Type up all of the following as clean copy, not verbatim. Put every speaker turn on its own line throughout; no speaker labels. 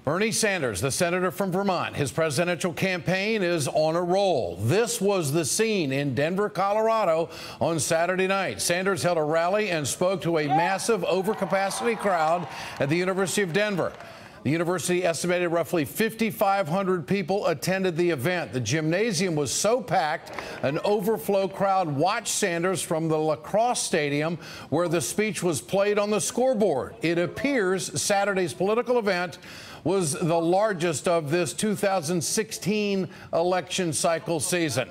Bernie Sanders, the senator from Vermont, his presidential campaign is on a roll. This was the scene in Denver, Colorado on Saturday night. Sanders held a rally and spoke to a massive overcapacity crowd at the University of Denver. The university estimated roughly 5,500 people attended the event. The gymnasium was so packed, an overflow crowd watched Sanders from the lacrosse stadium where the speech was played on the scoreboard. It appears Saturday's political event was the largest of this 2016 election cycle season.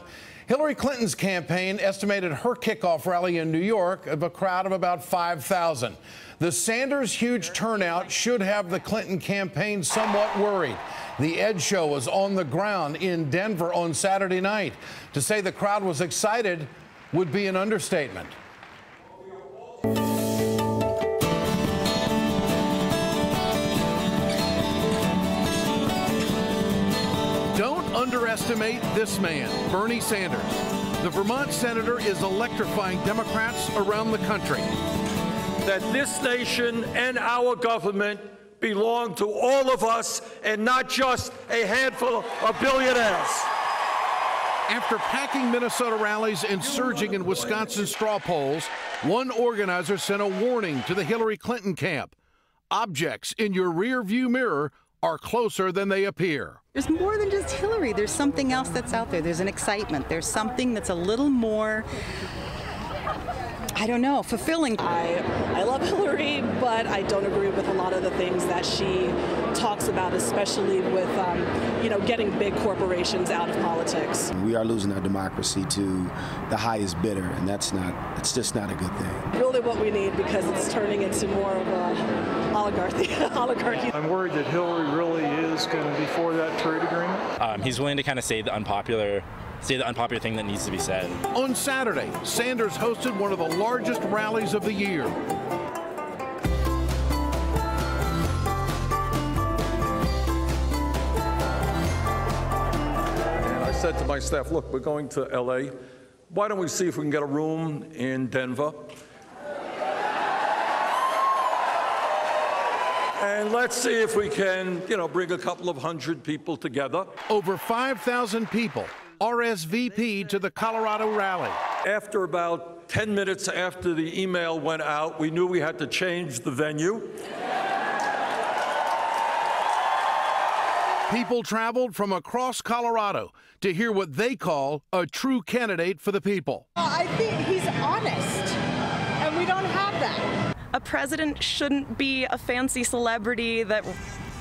Hillary Clinton's campaign estimated her kickoff rally in New York of a crowd of about 5,000. The Sanders' huge turnout should have the Clinton campaign somewhat worried. The Ed Show was on the ground in Denver on Saturday night. To say the crowd was excited would be an understatement. Don't underestimate this man, Bernie Sanders. The Vermont senator is electrifying Democrats around the country.
That this nation and our government belong to all of us and not just a handful of billionaires.
After packing Minnesota rallies and surging in Wisconsin straw polls, one organizer sent a warning to the Hillary Clinton camp. Objects in your rear-view mirror are closer than they appear.
There's more than just Hillary. There's something else that's out there. There's an excitement. There's something that's a little more, I don't know, fulfilling.
I love Hillary, but I don't agree with a lot of the things that she talks about, especially with, getting big corporations out of politics.
We are losing our democracy to the highest bidder, and it's just not a good thing.
Really what we need, because it's turning into more of a oligarchy.
I'm worried that Hillary really is going to be for that trade agreement.
He's willing to kind of say the unpopular thing that needs to be said.
On Saturday, Sanders hosted one of the largest rallies of the year.
And I said to my staff, look, we're going to LA. Why don't we see if we can get a room in Denver? And let's see if we can, bring a couple of hundred people together.
Over 5,000 people RSVP'd to the Colorado rally.
After about 10 minutes after the email went out, we knew we had to change the venue.
People traveled from across Colorado to hear what they call a true candidate for the people.
I think he's honest, and we don't have that.
A president shouldn't be a fancy celebrity that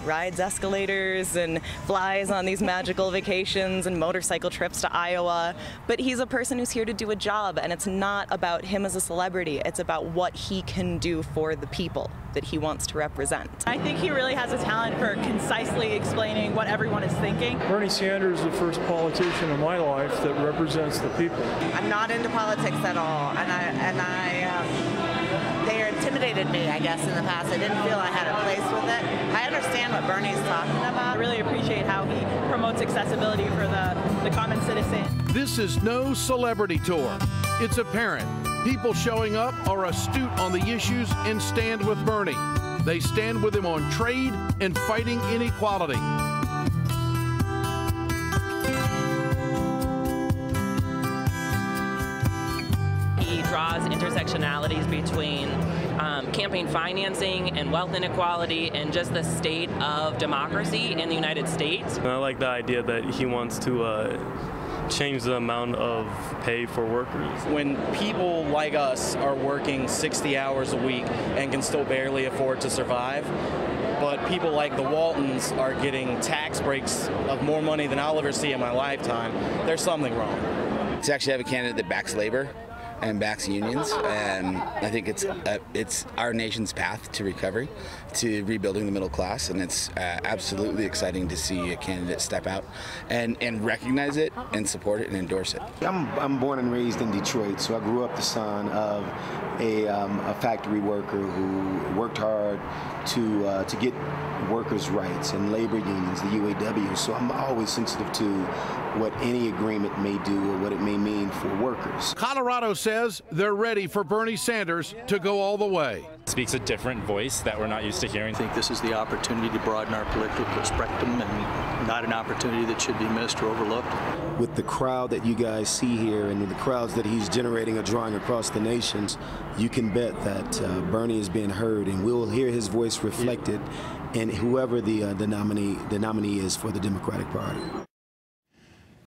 rides escalators and flies on these magical vacations and motorcycle trips to Iowa, but he's a person who's here to do a job, and it's not about him as a celebrity. It's about what he can do for the people that he wants to represent.
I think he really has a talent for concisely explaining what everyone is thinking.
Bernie Sanders is the first politician in my life that represents the people.
I'm not into politics at all, they intimidated me, I guess, in the past. I didn't feel I had a place with it. I understand what Bernie's talking about.
I really appreciate how he promotes accessibility for the common citizen.
This is no celebrity tour. It's apparent people showing up are astute on the issues and stand with Bernie. They stand with him on trade and fighting inequality.
He draws intersectionalities between campaign financing and wealth inequality and just the state of democracy in the United States.
I like the idea that he wants to change the amount of pay for workers.
When people like us are working 60 hours a week and can still barely afford to survive, but people like the Waltons are getting tax breaks of more money than I'll ever see in my lifetime, there's something wrong.
To actually have a candidate that backs labor and backs unions, and I think it's our nation's path to recovery, to rebuilding the middle class, and it's absolutely exciting to see a candidate step out and recognize it and support it and endorse it.
I'm born and raised in Detroit, so I grew up the son of a factory worker who worked hard to get workers' rights and labor unions, the UAW. So I'm always sensitive to what any agreement may do or what it may mean for workers.
Colorado says they're ready for Bernie Sanders to go all the way.
speaks a different voice that we're not used to hearing.
I think this is the opportunity to broaden our political spectrum and not an opportunity that should be missed or overlooked.
With the crowd that you guys see here and the crowds that he's generating or drawing across the nations, you can bet that Bernie is being heard, and we'll hear his voice reflected in whoever the nominee is for the Democratic Party.